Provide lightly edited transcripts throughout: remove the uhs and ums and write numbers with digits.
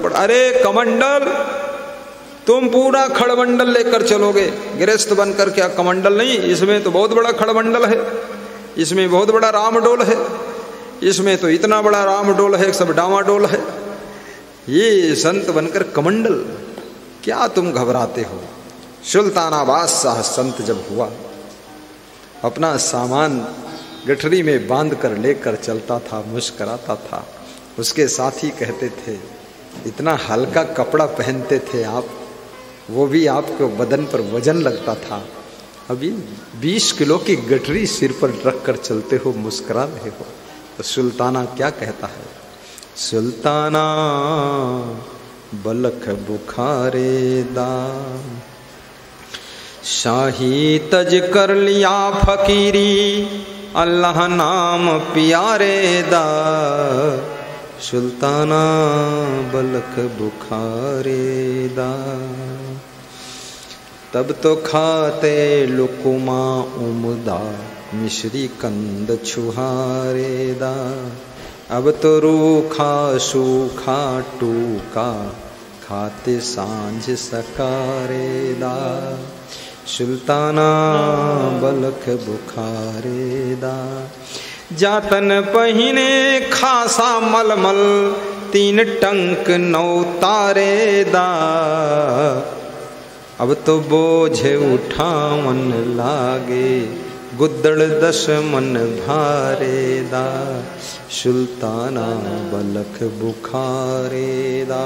पड़। अरे कमंडल, तुम पूरा खड़मंडल लेकर चलोगे, गृहस्थ बनकर क्या कमंडल नहीं, इसमें तो बहुत बड़ा खड़मंडल है, इसमें बहुत बड़ा रामडोल है, इसमें तो इतना बड़ा रामडोल है, सब डामाडोल है। ये संत बनकर कमंडल, क्या तुम घबराते हो। सुल्तानाबाद शाह संत जब हुआ, अपना सामान गठरी में बांध कर लेकर चलता था, मुस्कराता था। उसके साथी कहते थे, इतना हल्का कपड़ा पहनते थे आप, वो भी आपको बदन पर वजन लगता था, अभी 20 किलो की गठरी सिर पर रख कर चलते हो, मुस्कुरा रहे हो। तो सुल्ताना क्या कहता है, सुल्ताना बलख बुखारे दा, शाही तज कर लिया फकीरी, अल्लाह नाम प्यारे दा, सुल्ताना बलख बुखारे दा। तब तो खाते लुकुमा उमदा, मिश्री कंद छुहारे दा, अब तो रूखा सूखा टूका, खाते सांझ सकारे दा, सुल्ताना बलख बुखारे दा। जातन पहिने खासा मलमल, 3 टंक 9 तारे दा, अब तो बोझ उठावन लागे, गुद्दड़ 10 मन भारे दा, सुल्ताना बलख बुखारे दा,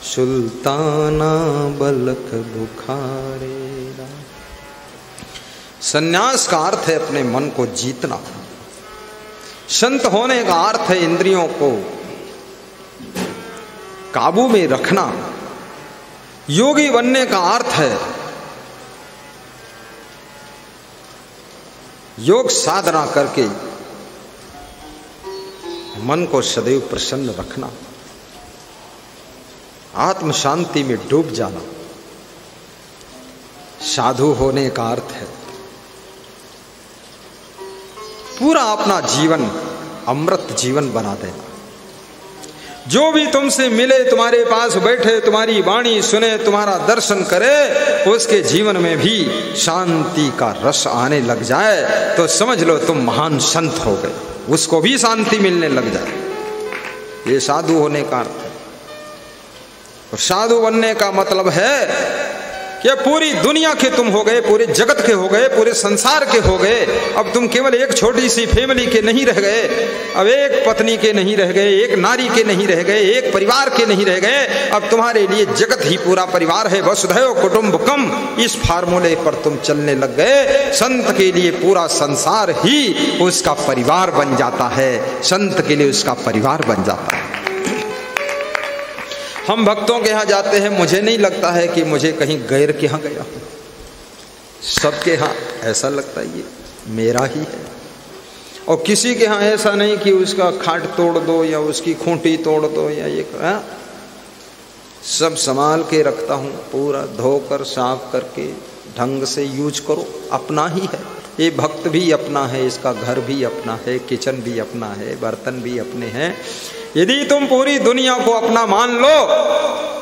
सुल्ताना बलख बुखारे दा। संन्यास का अर्थ है अपने मन को जीतना, संत होने का अर्थ है इंद्रियों को काबू में रखना, योगी बनने का अर्थ है योग साधना करके मन को सदैव प्रसन्न रखना, आत्म शांति में डूब जाना। साधु होने का अर्थ है पूरा अपना जीवन अमृत जीवन बना देना। जो भी तुमसे मिले, तुम्हारे पास बैठे, तुम्हारी वाणी सुने, तुम्हारा दर्शन करे, उसके जीवन में भी शांति का रस आने लग जाए तो समझ लो तुम महान संत हो गए, उसको भी शांति मिलने लग जाए। ये साधु होने का अर्थ है। और साधु बनने का मतलब है कि पूरी दुनिया के तुम हो गए, पूरे जगत के हो गए, पूरे संसार के हो गए। अब तुम केवल एक छोटी सी फैमिली के नहीं रह गए, अब एक पत्नी के नहीं रह गए, एक नारी के नहीं रह गए, एक परिवार के नहीं रह गए। अब तुम्हारे लिए जगत ही पूरा परिवार है। वसुधैव कुटुंबकम, इस फार्मूले पर तुम चलने लग गए। संत के लिए पूरा संसार ही उसका परिवार बन जाता है, संत के लिए उसका परिवार बन जाता है। हम भक्तों के यहाँ जाते हैं, मुझे नहीं लगता है कि मुझे कहीं गैर के यहाँ गया हूँ, सबके यहाँ ऐसा लगता है ये मेरा ही है। और किसी के यहाँ ऐसा नहीं कि उसका खाट तोड़ दो या उसकी खूंटी तोड़ दो या ये सब संभाल के रखता हूँ, पूरा धोकर साफ करके ढंग से यूज करो, अपना ही है। ये भक्त भी अपना है, इसका घर भी अपना है, किचन भी अपना है, बर्तन भी अपने हैं। यदि तुम पूरी दुनिया को अपना मान लो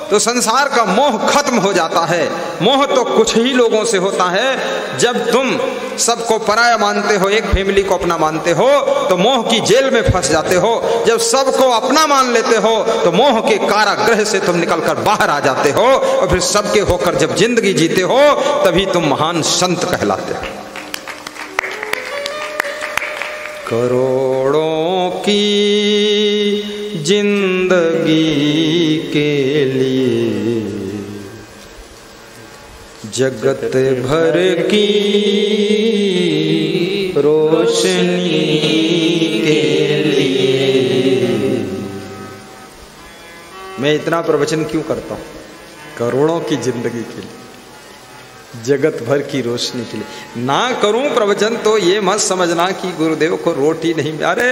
तो संसार का मोह खत्म हो जाता है। मोह तो कुछ ही लोगों से होता है। जब तुम सबको पराया मानते हो, एक फैमिली को अपना मानते हो, तो मोह की जेल में फंस जाते हो। जब सबको अपना मान लेते हो तो मोह के कारागृह से तुम निकलकर बाहर आ जाते हो, और फिर सबके होकर जब जिंदगी जीते हो तभी तुम महान संत कहलाते हो। करोड़ों की जिंदगी के लिए, जगत भर की रोशनी के लिए। मैं इतना प्रवचन क्यों करता हूं? करोड़ों की जिंदगी के लिए, जगत भर की रोशनी के लिए। ना करूं प्रवचन तो ये मत समझना कि गुरुदेव को रोटी नहीं। अरे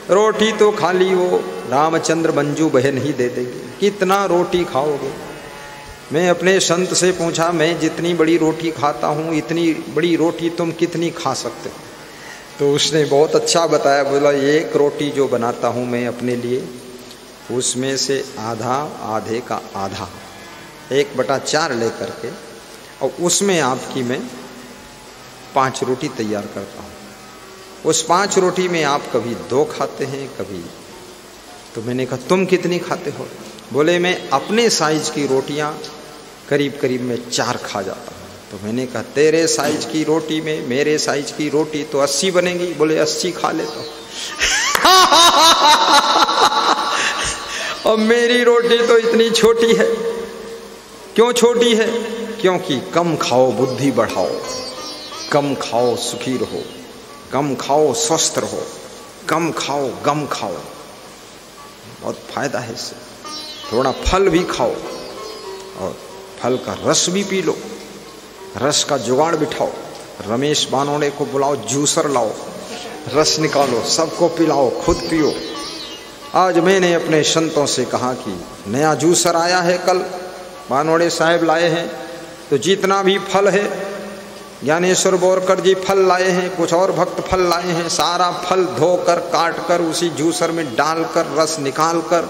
रोटी तो खाली वो रामचंद्र मंजू बहन ही दे देगी, कितना रोटी खाओगे? मैं अपने संत से पूछा, मैं जितनी बड़ी रोटी खाता हूँ इतनी बड़ी रोटी तुम कितनी खा सकते हो? तो उसने बहुत अच्छा बताया, बोला एक रोटी जो बनाता हूँ मैं अपने लिए उसमें से आधा, आधे का आधा, 1/4 लेकर के, और उसमें आपकी मैं 5 रोटी तैयार करता हूँ। उस 5 रोटी में आप कभी 2 खाते हैं, कभी। तो मैंने कहा तुम कितनी खाते हो? बोले मैं अपने साइज की रोटियां करीब करीब मैं 4 खा जाता हूँ। तो मैंने कहा तेरे साइज की रोटी में मेरे साइज की रोटी तो 80 बनेगी। बोले 80 खा लेता हूँ। और मेरी रोटी तो इतनी छोटी है। क्यों छोटी है? क्योंकि कम खाओ बुद्धि बढ़ाओ, कम खाओ सुखी रहो, कम खाओ स्वस्थ रहो, कम खाओ गम खाओ। बहुत फायदा है इससे। थोड़ा फल भी खाओ और फल का रस भी पी लो, रस का जुगाड़ बिठाओ। रमेश बानोड़े को बुलाओ, जूसर लाओ, रस निकालो, सबको पिलाओ, खुद पियो। आज मैंने अपने संतों से कहा कि नया जूसर आया है, कल बानोड़े साहब लाए हैं, तो जितना भी फल है, ज्ञानेश्वर बोरकर जी फल लाए हैं, कुछ और भक्त फल लाए हैं, सारा फल धोकर काट कर उसी जूसर में डालकर रस निकाल कर